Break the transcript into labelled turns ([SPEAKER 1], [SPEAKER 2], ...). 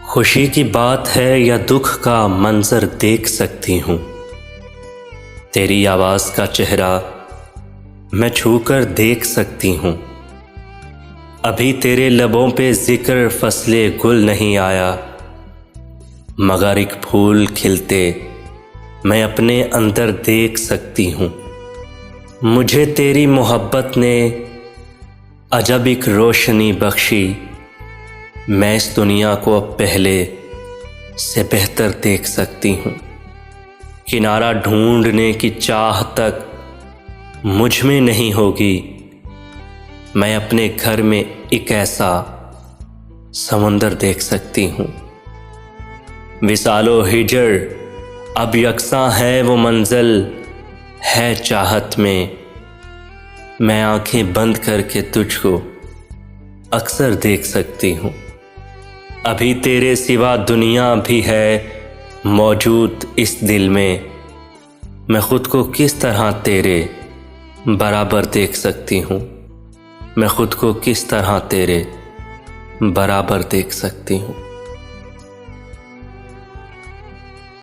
[SPEAKER 1] खुशी की बात है या दुख का मंजर देख सकती हूँ। तेरी आवाज़ का चेहरा मैं छूकर देख सकती हूँ। अभी तेरे लबों पे जिक्र फसले गुल नहीं आया, मगर एक फूल खिलते मैं अपने अंदर देख सकती हूँ। मुझे तेरी मोहब्बत ने अजब एक रोशनी बख्शी, मैं इस दुनिया को अब पहले से बेहतर देख सकती हूँ। किनारा ढूंढने की चाह तक मुझ में नहीं होगी, मैं अपने घर में एक ऐसा समुंदर देख सकती हूँ। विसालो हिजर अब यकसा है वो मंजिल है चाहत में, मैं आंखें बंद करके तुझको अक्सर देख सकती हूँ। अभी तेरे सिवा दुनिया भी है मौजूद इस दिल में, मैं खुद को किस तरह तेरे बराबर देख सकती हूँ। मैं खुद को किस तरह तेरे बराबर देख सकती हूँ।